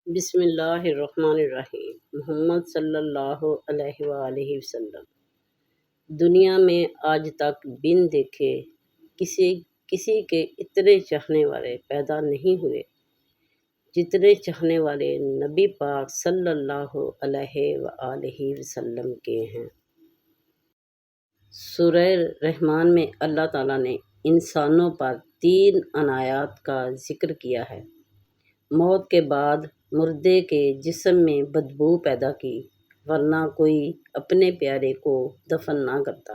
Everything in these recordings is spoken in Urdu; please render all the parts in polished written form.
بسم اللہ الرحمن الرحیم۔ محمد صلی اللہ علیہ وآلہ وسلم۔ دنیا میں آج تک بن دیکھے کسی کے اتنے چاہنے والے پیدا نہیں ہوئے جتنے چاہنے والے نبی پاک صلی اللہ علیہ وآلہ وسلم کے ہیں۔ سورہ رحمان میں اللہ تعالیٰ نے انسانوں پر 3 عنایات کا ذکر کیا ہے۔ موت کے بعد مردے کے جسم میں بدبو پیدا کی، ورنہ کوئی اپنے پیارے کو دفن نہ کرتا۔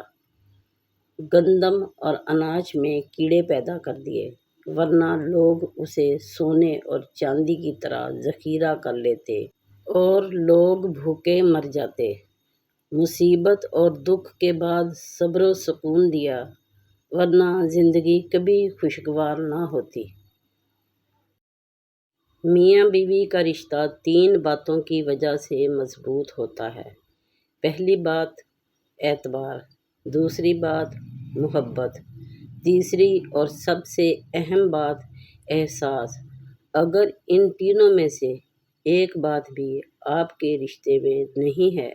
گندم اور اناج میں کیڑے پیدا کر دیے، ورنہ لوگ اسے سونے اور چاندی کی طرح ذخیرہ کر لیتے اور لوگ بھوکے مر جاتے۔ مصیبت اور دکھ کے بعد صبر و سکون دیا، ورنہ زندگی کبھی خوشگوار نہ ہوتی۔ میاں بیوی کا رشتہ 3 باتوں کی وجہ سے مضبوط ہوتا ہے۔ پہلی بات اعتبار، دوسری بات محبت، تیسری اور سب سے اہم بات احساس۔ اگر ان تینوں میں سے ایک بات بھی آپ کے رشتے میں نہیں ہے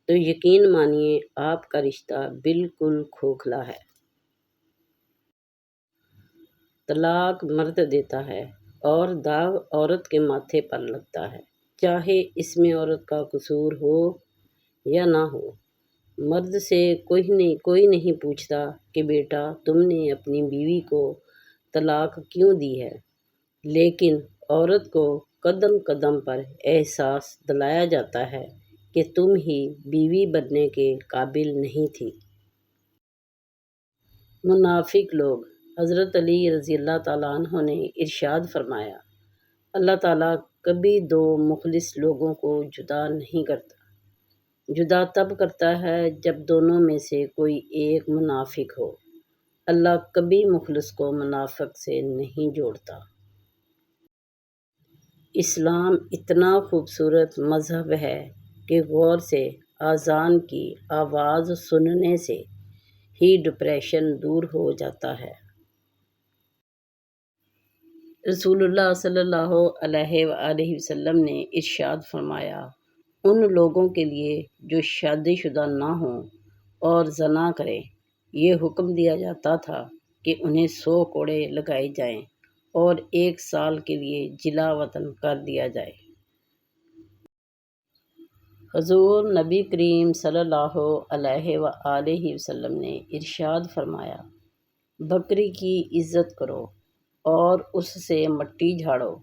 تو یقین مانیے آپ کا رشتہ بالکل کھوکھلا ہے۔ طلاق مرد دیتا ہے اور داغ عورت کے ماتھے پر لگتا ہے، چاہے اس میں عورت کا قصور ہو یا نہ ہو۔ مرد سے کوئی نہیں پوچھتا کہ بیٹا تم نے اپنی بیوی کو طلاق کیوں دی ہے، لیکن عورت کو قدم قدم پر احساس دلایا جاتا ہے کہ تم ہی بیوی بننے کے قابل نہیں تھی۔ منافق لوگ۔ حضرت علی رضی اللہ تعالیٰ عنہ نے ارشاد فرمایا، اللہ تعالیٰ کبھی 2 مخلص لوگوں کو جدا نہیں کرتا۔ جدا تب کرتا ہے جب دونوں میں سے کوئی ایک منافق ہو۔ اللہ کبھی مخلص کو منافق سے نہیں جوڑتا۔ اسلام اتنا خوبصورت مذہب ہے کہ غور سے اذان کی آواز سننے سے ہی ڈپریشن دور ہو جاتا ہے۔ رسول اللہ صلی اللہ علیہ وآلہ وسلم نے ارشاد فرمایا، ان لوگوں کے لیے جو شادی شدہ نہ ہوں اور زنا کریں، یہ حکم دیا جاتا تھا کہ انہیں 100 کوڑے لگائے جائیں اور 1 سال کے لیے جلا وطن کر دیا جائے۔ حضور نبی کریم صلی اللہ علیہ وآلہ وسلم نے ارشاد فرمایا، بکری کی عزت کرو اور اس سے مٹی جھاڑو،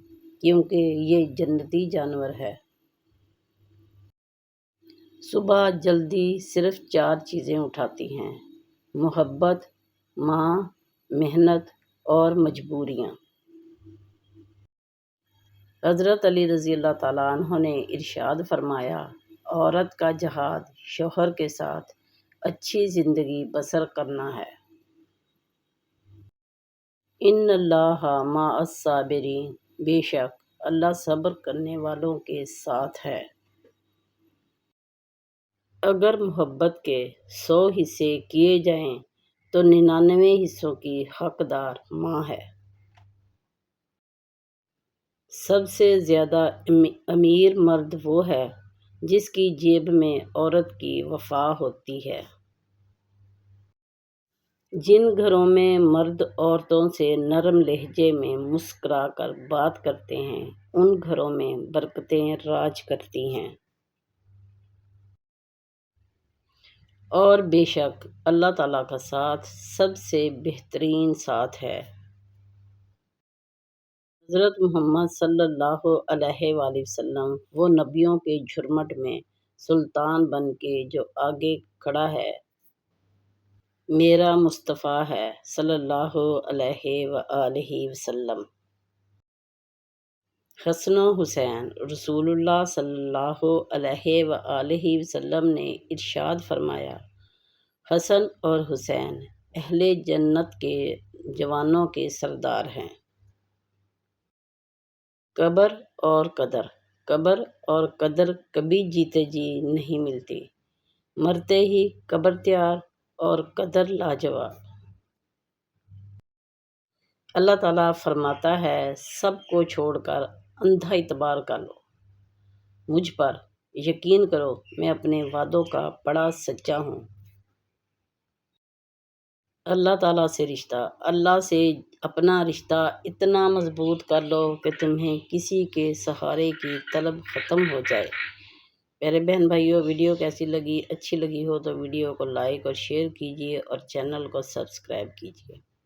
کیونکہ یہ جنتی جانور ہے۔ صبح جلدی صرف 4 چیزیں اٹھاتی ہیں: محبت، ماں، محنت اور مجبوریاں۔ حضرت علی رضی اللہ تعالیٰ عنہ نے ارشاد فرمایا، عورت کا جہاد شوہر کے ساتھ اچھی زندگی بسر کرنا ہے۔ ان اللہ مع الصابرین، بے شک اللہ صبر کرنے والوں کے ساتھ ہے۔ اگر محبت کے 100 حصے کیے جائیں تو 99 حصوں کی حقدار ماں ہے۔ سب سے زیادہ امیر مرد وہ ہے جس کی جیب میں عورت کی وفا ہوتی ہے۔ جن گھروں میں مرد عورتوں سے نرم لہجے میں مسکرا کر بات کرتے ہیں، ان گھروں میں برکتیں راج کرتی ہیں۔ اور بے شک اللہ تعالیٰ کا ساتھ سب سے بہترین ساتھ ہے۔ حضرت محمد صلی اللہ علیہ وآلہ وسلم وہ نبیوں کے جھرمٹ میں سلطان بن کے جو آگے کھڑا ہے، میرا مصطفیٰ ہے صلی اللہ علیہ وآلہ وسلم۔ حسن و حسین۔ رسول اللہ صلی اللہ علیہ وآلہ وسلم نے ارشاد فرمایا، حسن اور حسین اہل جنت کے جوانوں کے سردار ہیں۔ قبر اور قدر۔ قبر اور قدر کبھی جیتے جی نہیں ملتی، مرتے ہی قبر تیار اور قدر لاجواب۔ اللہ تعالیٰ فرماتا ہے، سب کو چھوڑ کر اندھا اعتبار کر لو، مجھ پر یقین کرو، میں اپنے وعدوں کا بڑا سچا ہوں۔ اللہ تعالیٰ سے رشتہ، اللہ سے اپنا رشتہ اتنا مضبوط کر لو کہ تمہیں کسی کے سہارے کی طلب ختم ہو جائے۔ پیارے بہن بھائیوں، ویڈیو کیسی لگی؟ اچھی لگی ہو تو ویڈیو کو لائک اور شیئر کیجیے اور چینل کو سبسکرائب کیجیے۔